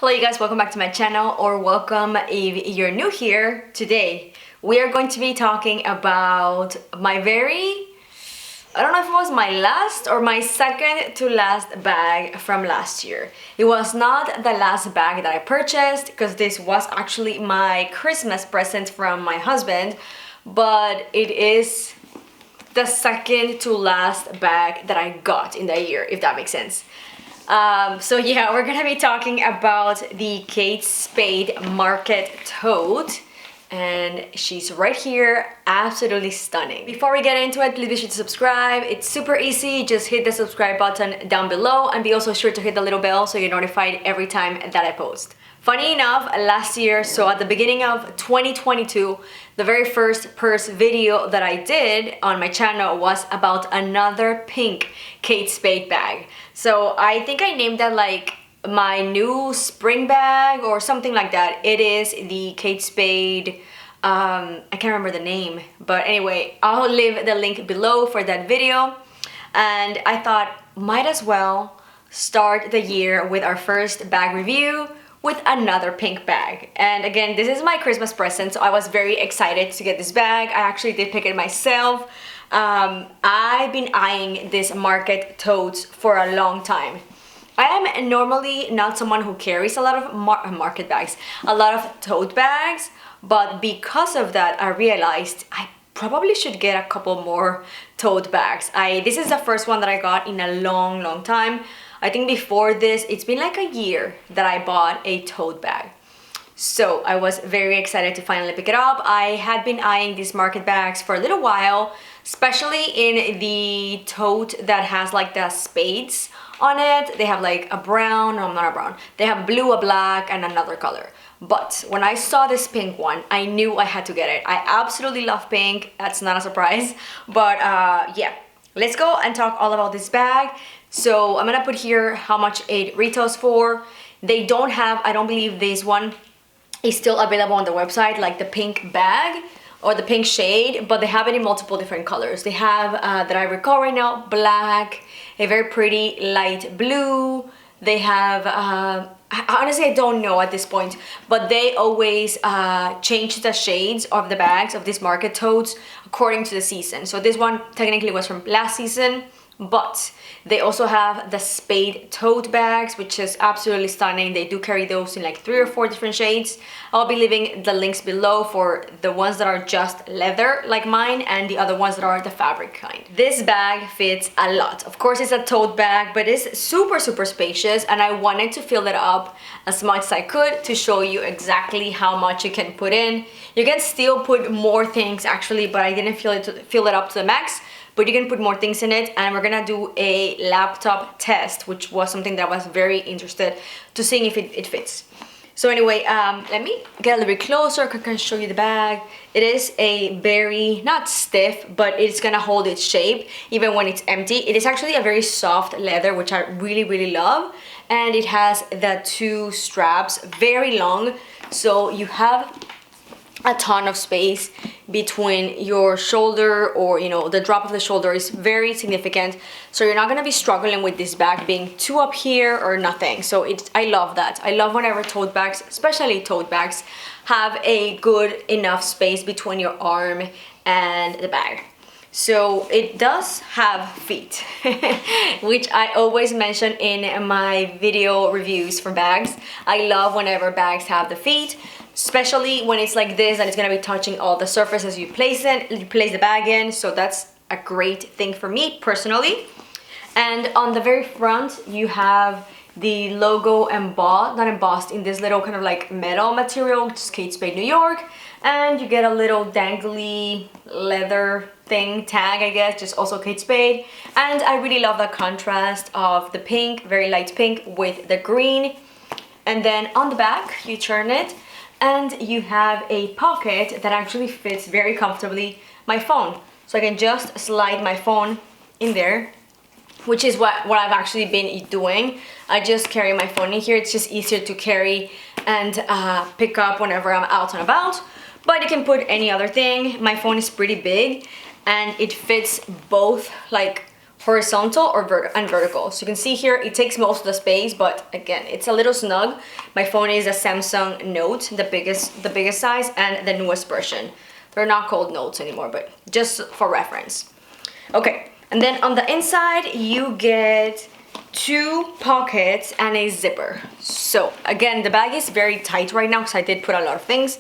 Hello you guys, welcome back to my channel, or welcome if you're new here. Today we are going to be talking about my I don't know if it was my last or my second to last bag from last year. It was not the last bag that I purchased because this was actually my Christmas present from my husband, but it is the second to last bag that I got in the year, if that makes sense. So yeah, we're gonna be talking about the Kate Spade Market Tote, and she's right here, absolutely stunning. Before we get into it, please be sure to subscribe. It's super easy, just hit the subscribe button down below and be also sure to hit the little bell so you're notified every time that I post. Funny enough, last year, so at the beginning of 2022, the very first purse video that I did on my channel was about another pink Kate Spade bag. So I think I named that like my new spring bag or something like that. It is the Kate Spade, I can't remember the name, but anyway, I'll leave the link below for that video. And I thought, might as well start the year with our first bag review with another pink bag. And again, this is my Christmas present, so I was very excited to get this bag. I actually did pick it myself. I've been eyeing this Market totes for a long time. I am normally not someone who carries a lot of market bags, a lot of tote bags, but because of that, I realized I probably should get a couple more tote bags. This is the first one that I got in a long time. I think before this, it's been like a year that I bought a tote bag. So I was very excited to finally pick it up. I had been eyeing these market bags for a little while, especially in the tote that has like the spades on it. They have like a brown, no, not a brown. They have blue, a black, and another color. But when I saw this pink one, I knew I had to get it. I absolutely love pink. That's not a surprise. But yeah, let's go and talk all about this bag. So I'm gonna put here how much it retails for. They don't have, I don't believe this one is still available on the website, like the pink bag or the pink shade, but they have it in multiple different colors. They have, that I recall right now, black, a very pretty light blue. They have, honestly, I don't know at this point, but they always change the shades of the bags of these Market totes according to the season. So this one technically was from last season, but they also have the Spade tote bags, which is absolutely stunning. They do carry those in like 3 or 4 different shades. I'll be leaving the links below for the ones that are just leather like mine and the other ones that are the fabric kind. This bag fits a lot. Of course, it's a tote bag, but it's super spacious, and I wanted to fill it up as much as I could to show you exactly how much you can put in. You can still put more things actually, but I didn't fill it up to the max. But you can put more things in it, and we're gonna do a laptop test, which was something that I was very interested to seeing if it fits. So anyway, let me get a little bit closer. I can show you the bag. It is a very, not stiff, but it's gonna hold its shape even when it's empty. It is actually a very soft leather, which I really love. And it has the 2 straps, very long. So you have a ton of space between your shoulder, or you know, the drop of the shoulder is very significant, so you're not going to be struggling with this bag being too up here or nothing. So I love that. I love whenever tote bags, especially tote bags, have a good enough space between your arm and the bag. So it does have feet, which I always mention in my video reviews for bags. I love whenever bags have the feet, especially when it's like this and it's gonna be touching all the surfaces you place the bag in. So that's a great thing for me personally. And on the very front, you have the logo not embossed in this little kind of like metal material, which is Kate Spade New York. And you get a little dangly leather thing, tag I guess, just also Kate Spade. And I really love the contrast of the pink, very light pink, with the green. And then on the back, you turn it, and you have a pocket that actually fits very comfortably my phone. So I can just slide my phone in there, which is what I've actually been doing. I just carry my phone in here. It's just easier to carry and pick up whenever I'm out and about. But you can put any other thing. My phone is pretty big, and it fits both like horizontal or vertical. So you can see here, it takes most of the space, but again, it's a little snug. My phone is a Samsung Note, the biggest size and the newest version. They're not called Notes anymore, but just for reference. Okay, and then on the inside, you get 2 pockets and a zipper. So again, the bag is very tight right now because I did put a lot of things.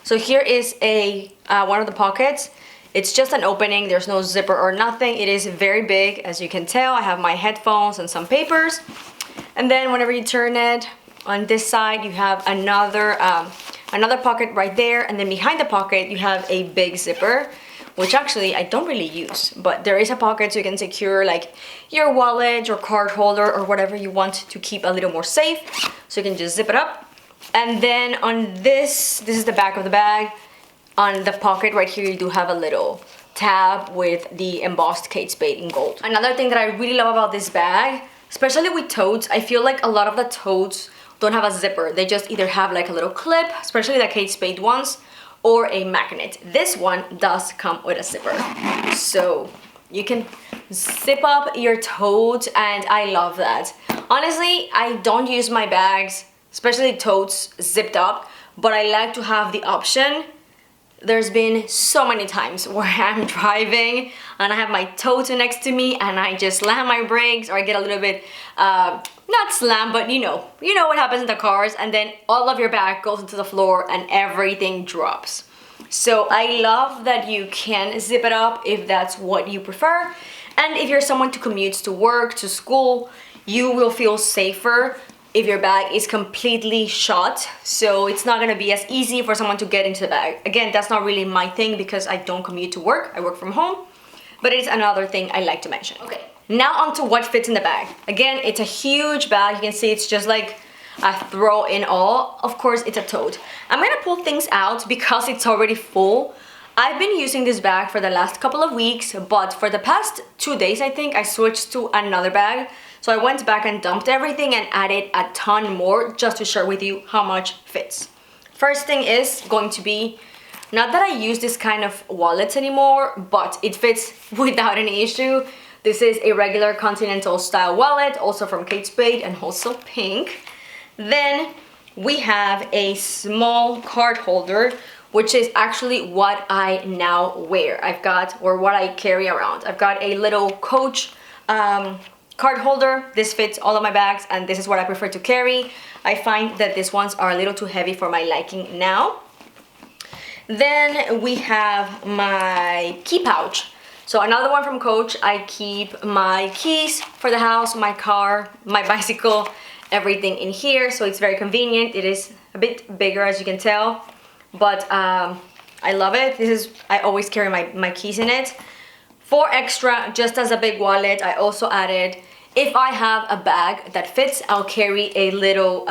So here is a one of the pockets. It's just an opening, there's no zipper or nothing. It is very big, as you can tell. I have my headphones and some papers. And then whenever you turn it, on this side you have another pocket right there, and then behind the pocket you have a big zipper, which actually I don't really use, but there is a pocket so you can secure like your wallet or card holder or whatever you want to keep a little more safe. So you can just zip it up. And then on this is the back of the bag. On the pocket right here, you do have a little tab with the embossed Kate Spade in gold. Another thing that I really love about this bag, especially with totes, I feel like a lot of the totes don't have a zipper. They just either have like a little clip, especially the Kate Spade ones, or a magnet. This one does come with a zipper. So you can zip up your tote, and I love that. Honestly, I don't use my bags, especially totes, zipped up, but I like to have the option. There's been so many times where I'm driving and I have my tote next to me and I just slam my brakes, or I get a little bit, not slam, but you know what happens in the cars, and then all of your bag goes into the floor and everything drops. So I love that you can zip it up if that's what you prefer. And if you're someone who commutes to work, to school, you will feel safer if your bag is completely shut, so it's not gonna be as easy for someone to get into the bag. Again, that's not really my thing because I don't commute to work, I work from home, but it's another thing I like to mention. Okay, now on to what fits in the bag. Again, it's a huge bag. You can see it's just like a throw in all. Of course, it's a tote. I'm gonna pull things out because it's already full. I've been using this bag for the last couple of weeks, but for the past 2 days, I think, I switched to another bag. So I went back and dumped everything and added a ton more just to share with you how much fits. First thing is going to be, not that I use this kind of wallets anymore, but it fits without any issue. This is a regular continental style wallet, also from Kate Spade and also pink. Then we have a small card holder, which is actually what I now wear. Or what I carry around. I've got a little Coach card holder. This fits all of my bags and this is what I prefer to carry. I find that these ones are a little too heavy for my liking now. Then we have my key pouch. So another one from Coach. I keep my keys for the house, my car, my bicycle, everything in here. So it's very convenient. It is a bit bigger, as you can tell, but I love it. I always carry my keys in it. For extra, just as a big wallet, I also added, if I have a bag that fits, I'll carry a little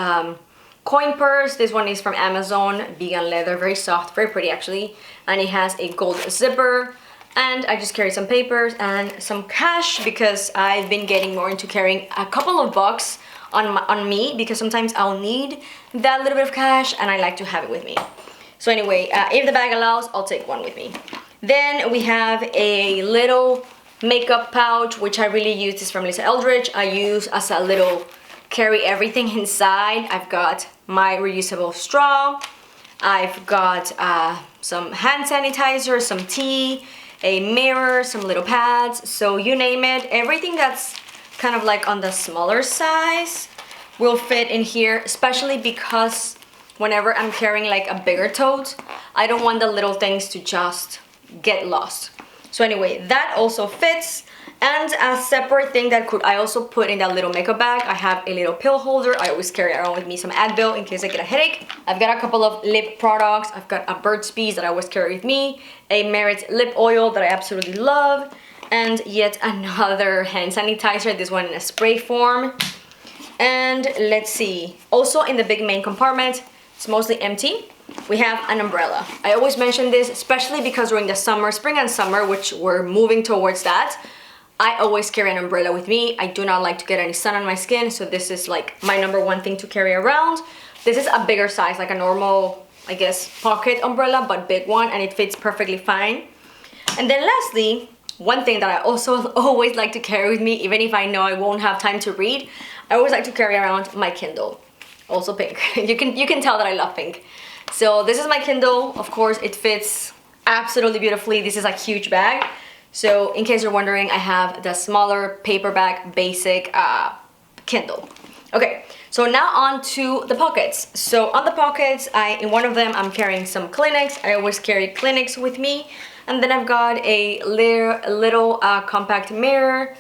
coin purse. This one is from Amazon, vegan leather, very soft, very pretty actually, and it has a gold zipper. And I just carry some papers and some cash because I've been getting more into carrying a couple of bucks on me, because sometimes I'll need that little bit of cash and I like to have it with me. So anyway, if the bag allows, I'll take one with me. Then we have a little makeup pouch, which I really use. This is from Lisa Eldridge. I use as a little carry everything inside. I've got my reusable straw. I've got some hand sanitizer, some tea, a mirror, some little pads. So you name it, everything that's kind of like on the smaller size will fit in here, especially because whenever I'm carrying like a bigger tote, I don't want the little things to just get lost. So anyway, that also fits. And a separate thing that I also put in that little makeup bag, I have a little pill holder. I always carry around with me some Advil in case I get a headache. I've got a couple of lip products. I've got a Burt's Bees that I always carry with me, a Merit lip oil that I absolutely love, and yet another hand sanitizer, this one in a spray form. And let's see, also in the big main compartment, it's mostly empty, we have an umbrella. I always mention this, especially because during the summer, spring and summer, which we're moving towards that, I always carry an umbrella with me. I do not like to get any sun on my skin, so this is like my #1 thing to carry around. This is a bigger size, like a normal, I guess, pocket umbrella, but big one, and it fits perfectly fine. And then lastly, one thing that I also always like to carry with me, even if I know I won't have time to read, I always like to carry around my Kindle. Also pink. You can tell that I love pink. So this is my Kindle. Of course, it fits absolutely beautifully. This is a huge bag. So in case you're wondering, I have the smaller paperback basic Kindle. Okay, so now on to the pockets. So on the pockets, in one of them, I'm carrying some Kleenex. I always carry Kleenex with me. And then I've got a little compact mirror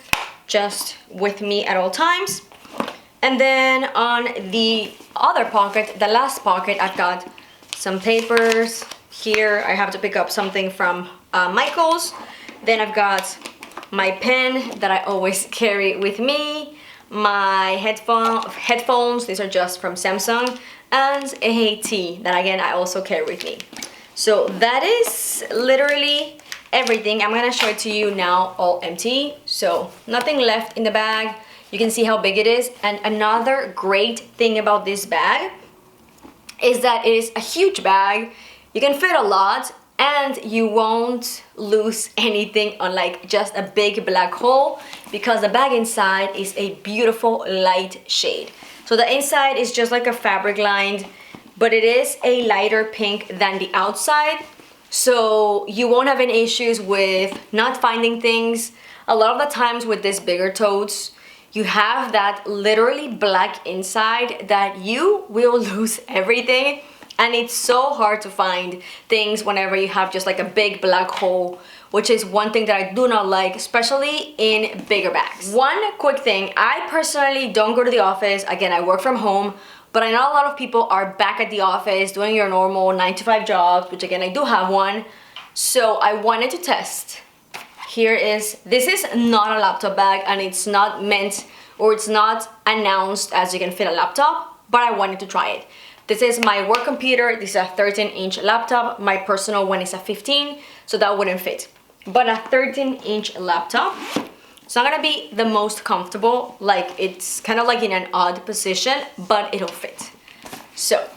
just with me at all times. And then on the other pocket, the last pocket, I've got some papers. Here I have to pick up something from Michael's. Then I've got my pen that I always carry with me. My headphones, these are just from Samsung, and a tea that again I also carry with me. So that is literally everything. I'm gonna show it to you now, all empty. So nothing left in the bag. You can see how big it is. And another great thing about this bag is that it is a huge bag. You can fit a lot and you won't lose anything unlike just a big black hole, because the bag inside is a beautiful light shade. So the inside is just like a fabric lined, but it is a lighter pink than the outside. So you won't have any issues with not finding things. A lot of the times with these bigger totes, you have that literally black inside that you will lose everything. And it's so hard to find things whenever you have just like a big black hole, which is one thing that I do not like, especially in bigger bags. One quick thing, I personally don't go to the office. Again, I work from home, but I know a lot of people are back at the office doing your normal 9-to-5 jobs, which again, I do have one. So I wanted to test. This is not a laptop bag, and it's not meant, or it's not announced as you can fit a laptop, but I wanted to try it. This is my work computer. This is a 13-inch laptop. My personal one is a 15, so that wouldn't fit. But a 13-inch laptop, it's not gonna be the most comfortable. Like, it's kind of like in an odd position, but it'll fit. So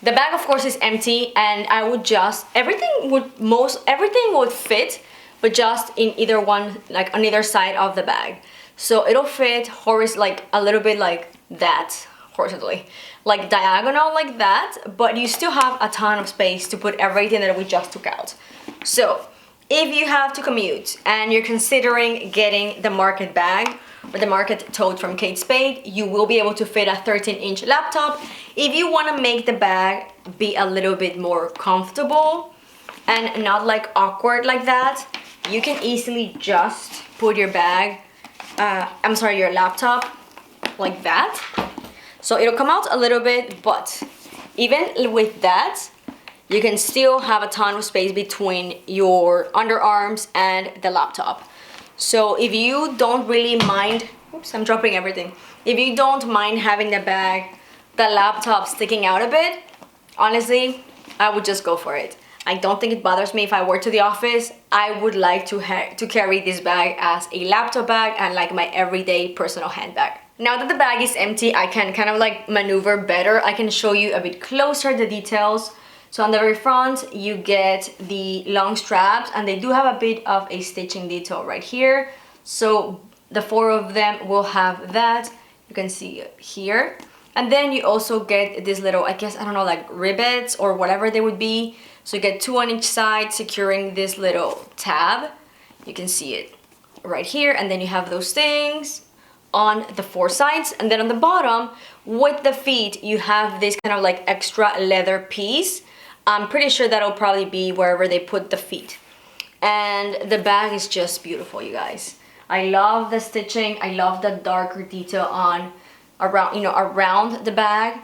the bag, of course, is empty, and I would just, everything would fit, but just in either one, like on either side of the bag. So it'll fit like a little bit like that, horizontally, like diagonal like that, but you still have a ton of space to put everything that we just took out. So if you have to commute and you're considering getting the market bag or the market tote from Kate Spade, you will be able to fit a 13-inch laptop. If you want to make the bag be a little bit more comfortable and not like awkward like that, you can easily just put your bag, your laptop like that. So it'll come out a little bit, but even with that, you can still have a ton of space between your underarms and the laptop. So if you don't really mind, oops, I'm dropping everything. If you don't mind having the laptop sticking out a bit, honestly, I would just go for it. I don't think it bothers me. If I work to the office, I would like to carry this bag as a laptop bag and like my everyday personal handbag. Now that the bag is empty, I can kind of like maneuver better. I can show you a bit closer the details. So on the very front, you get the long straps, and they do have a bit of a stitching detail right here. So the 4 of them will have that. You can see it here. And then you also get this little, I guess, I don't know, like rivets or whatever they would be. So you get 2 on each side securing this little tab. You can see it right here. And then you have those things on the 4 sides, and then on the bottom with the feet you have this kind of like extra leather piece. I'm pretty sure that'll probably be wherever they put the feet. And the bag is just beautiful, you guys. I love the stitching. I love the darker detail around the bag,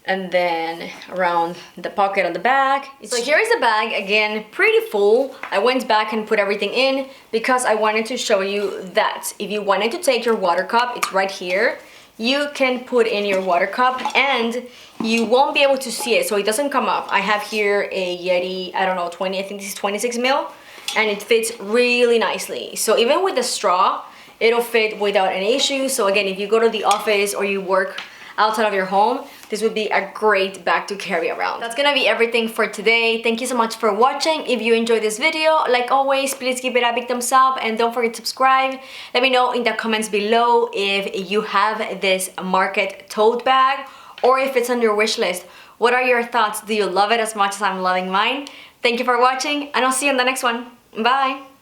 and then around the pocket on the back. So here's the bag, again, pretty full. I went back and put everything in because I wanted to show you that if you wanted to take your water cup, it's right here. You can put in your water cup and you won't be able to see it, so it doesn't come up. I have here a Yeti, I don't know, I think this is 26 mil, and it fits really nicely. So even with the straw, it'll fit without any issues. So again, if you go to the office or you work outside of your home, this would be a great bag to carry around. That's gonna be everything for today. Thank you so much for watching. If you enjoyed this video, like always, please give it a big thumbs up and don't forget to subscribe. Let me know in the comments below if you have this Market tote bag or if it's on your wish list. What are your thoughts? Do you love it as much as I'm loving mine? Thank you for watching, and I'll see you in the next one. Bye!